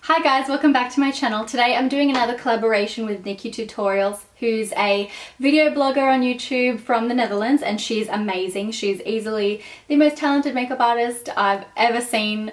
Hi guys, welcome back to my channel. Today I'm doing another collaboration with NikkieTutorials, who's a video blogger on YouTube from the Netherlands, and she's amazing. She's easily the most talented makeup artist I've ever seen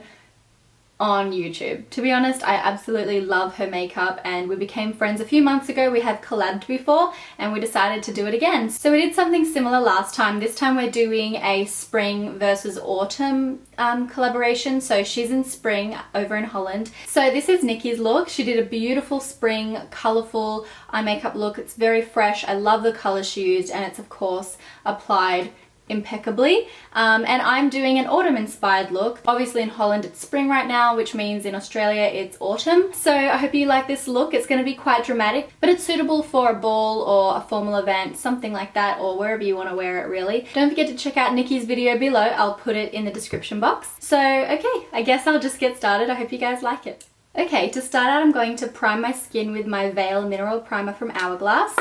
on YouTube. To be honest, I absolutely love her makeup, and we became friends a few months ago. We had collabed before and we decided to do it again. So we did something similar last time. This time we're doing a spring versus autumn collaboration. So she's in spring over in Holland. So this is Nikkie's look. She did a beautiful spring colourful eye makeup look. It's very fresh. I love the colour she used, and it's of course applied impeccably. And I'm doing an autumn inspired look. Obviously in Holland it's spring right now, which means in Australia it's autumn. So I hope you like this look. It's going to be quite dramatic, but it's suitable for a ball or a formal event, something like that, or wherever you want to wear it really. Don't forget to check out Nikkie's video below. I'll put it in the description box. So okay, I guess I'll just get started. I hope you guys like it. Okay, to start out I'm going to prime my skin with my Veil Mineral Primer from Hourglass.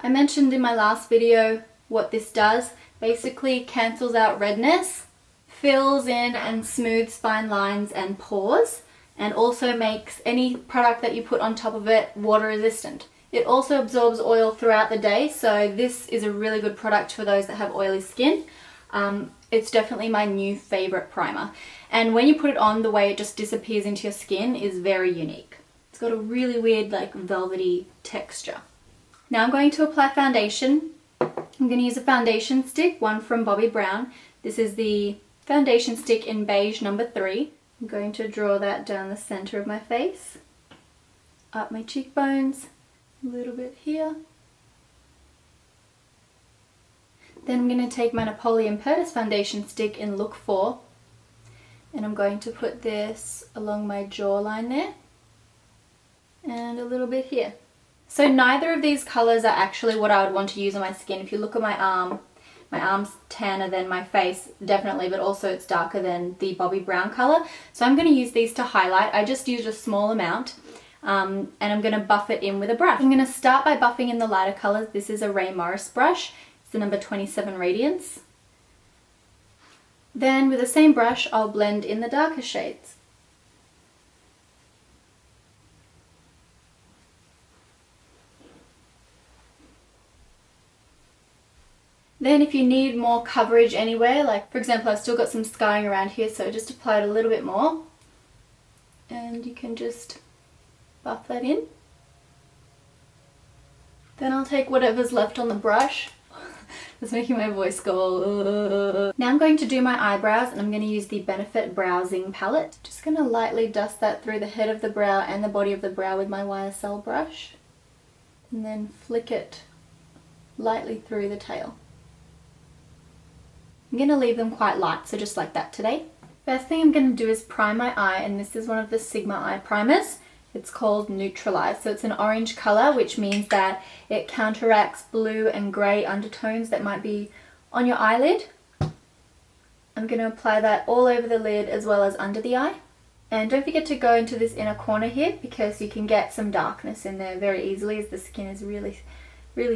I mentioned in my last video what this does. Basically cancels out redness, fills in and smooths fine lines and pores, and also makes any product that you put on top of it water resistant. It also absorbs oil throughout the day, so this is a really good product for those that have oily skin. It's definitely my new favorite primer, and when you put it on, the way it just disappears into your skin is very unique. It's got a really weird like velvety texture. Now I'm going to apply foundation. I'm going to use a foundation stick, one from Bobbi Brown. This is the foundation stick in beige number 3. I'm going to draw that down the center of my face, up my cheekbones, a little bit here. Then I'm going to take my Napoleon Perdis foundation stick in look 4, and I'm going to put this along my jawline there, and a little bit here. So neither of these colours are actually what I would want to use on my skin. If you look at my arm's tanner than my face, definitely, but also it's darker than the Bobbi Brown colour. So I'm going to use these to highlight. I just used a small amount, and I'm going to buff it in with a brush. I'm going to start by buffing in the lighter colours. This is a Ray Morris brush. It's the number 27 Radiance. Then with the same brush, I'll blend in the darker shades. Then if you need more coverage anywhere, like for example I've still got some scarring around here, so just apply it a little bit more, and you can just buff that in. Then I'll take whatever's left on the brush. That's making my voice go. Now I'm going to do my eyebrows, and I'm going to use the Benefit Browsing palette. Just going to lightly dust that through the head of the brow and the body of the brow with my YSL brush, and then flick it lightly through the tail. I'm going to leave them quite light, so just like that today. First thing I'm going to do is prime my eye, and this is one of the Sigma eye primers. It's called Neutralize. So it's an orange colour, which means that it counteracts blue and grey undertones that might be on your eyelid. I'm going to apply that all over the lid as well as under the eye. And don't forget to go into this inner corner here, because you can get some darkness in there very easily as the skin is really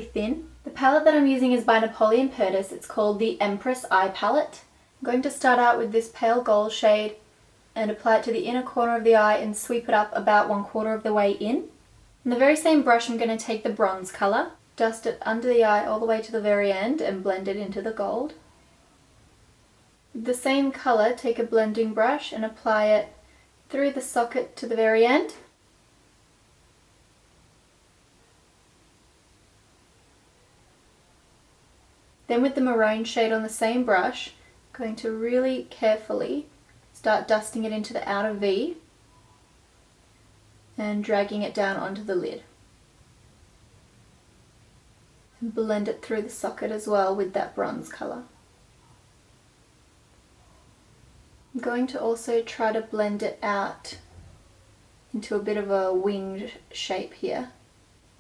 thin. The palette that I'm using is by Napoleon Perdis. It's called the Empress Eye Palette. I'm going to start out with this pale gold shade and apply it to the inner corner of the eye and sweep it up about 1/4 of the way in. In the very same brush, I'm going to take the bronze colour, dust it under the eye all the way to the very end and blend it into the gold. With the same colour, take a blending brush and apply it through the socket to the very end. Then with the maroon shade on the same brush, I'm going to really carefully start dusting it into the outer V and dragging it down onto the lid. And blend it through the socket as well with that bronze colour. I'm going to also try to blend it out into a bit of a winged shape here.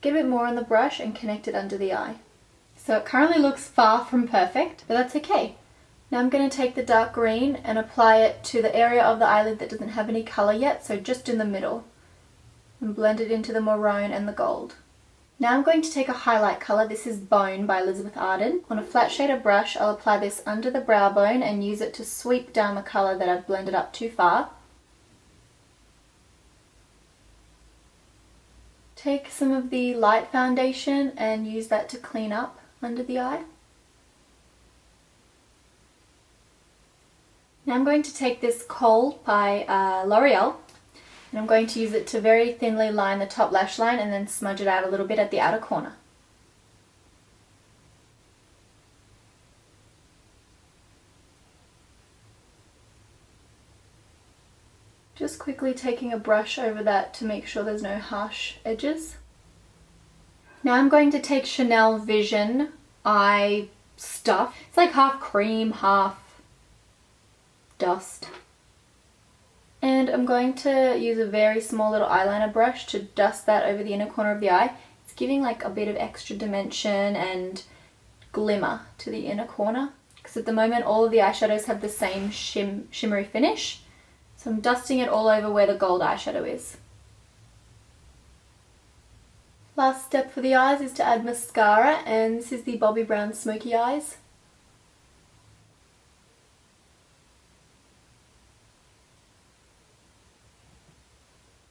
Get a bit more on the brush and connect it under the eye. So it currently looks far from perfect, but that's okay. Now I'm going to take the dark green and apply it to the area of the eyelid that doesn't have any colour yet, so just in the middle, and blend it into the maroon and the gold. Now I'm going to take a highlight colour. This is Bone by Elizabeth Arden. On a flat shader brush, I'll apply this under the brow bone and use it to sweep down the colour that I've blended up too far. take some of the light foundation and use that to clean up under the eye. Now I'm going to take this Kohl by L'Oreal, and I'm going to use it to very thinly line the top lash line and then smudge it out a little bit at the outer corner. Just quickly taking a brush over that to make sure there's no harsh edges. Now I'm going to take Chanel Vision eye stuff. It's like half cream, half dust. And I'm going to use a very small little eyeliner brush to dust that over the inner corner of the eye. It's giving like a bit of extra dimension and glimmer to the inner corner. Because at the moment all of the eyeshadows have the same shimmery finish. So I'm dusting it all over where the gold eyeshadow is. Last step for the eyes is to add mascara, and this is the Bobbi Brown Smokey Eyes.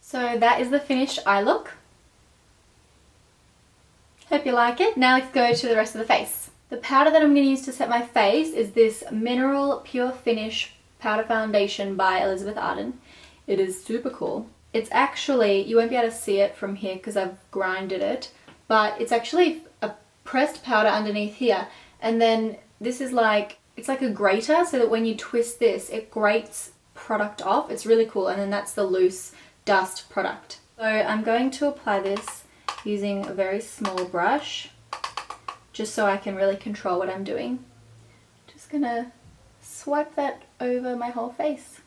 So that is the finished eye look. Hope you like it. Now let's go to the rest of the face. The powder that I'm going to use to set my face is this Mineral Pure Finish Powder Foundation by Elizabeth Arden. It is super cool. It's actually, you won't be able to see it from here because I've grinded it, but it's actually a pressed powder underneath here, and then this is like, it's like a grater, so that when you twist this, it grates product off. It's really cool, and then that's the loose dust product. So I'm going to apply this using a very small brush, just so I can really control what I'm doing. Just gonna swipe that over my whole face.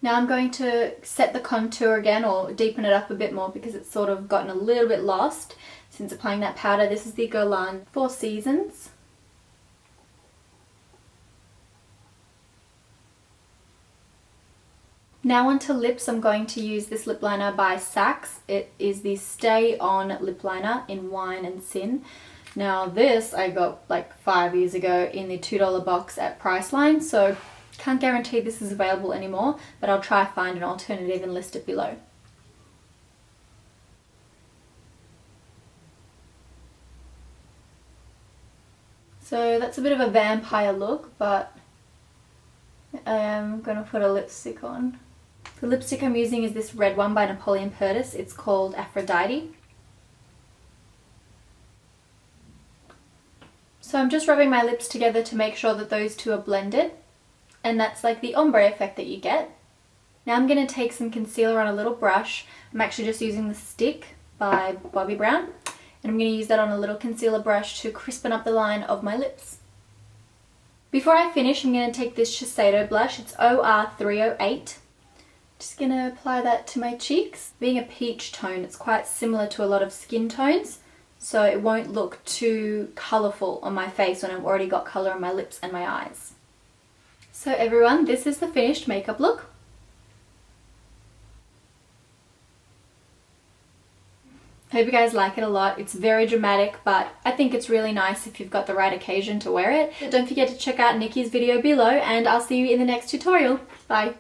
Now I'm going to set the contour again, or deepen it up a bit more, because it's sort of gotten a little bit lost since applying that powder. This is the Guerlain Four Seasons. Now onto lips, I'm going to use this lip liner by Saks. It is the Stay On lip liner in Wine and Sin. Now this I got like 5 years ago in the $2 box at Priceline, so can't guarantee this is available anymore, but I'll try find an alternative and list it below. So that's a bit of a vampire look, but I am going to put a lipstick on. The lipstick I'm using is this red one by Napoleon Perdis. It's called Aphrodite. So I'm just rubbing my lips together to make sure that those two are blended, and that's like the ombre effect that you get. Now I'm going to take some concealer on a little brush. I'm actually just using the stick by Bobbi Brown, and I'm going to use that on a little concealer brush to crispen up the line of my lips. Before I finish, I'm going to take this Shiseido blush. It's OR308. Just going to apply that to my cheeks. Being a peach tone, it's quite similar to a lot of skin tones, so it won't look too colourful on my face when I've already got colour on my lips and my eyes. So everyone, this is the finished makeup look. I hope you guys like it a lot. It's very dramatic, but I think it's really nice if you've got the right occasion to wear it. Don't forget to check out Nikkie's video below, and I'll see you in the next tutorial. Bye!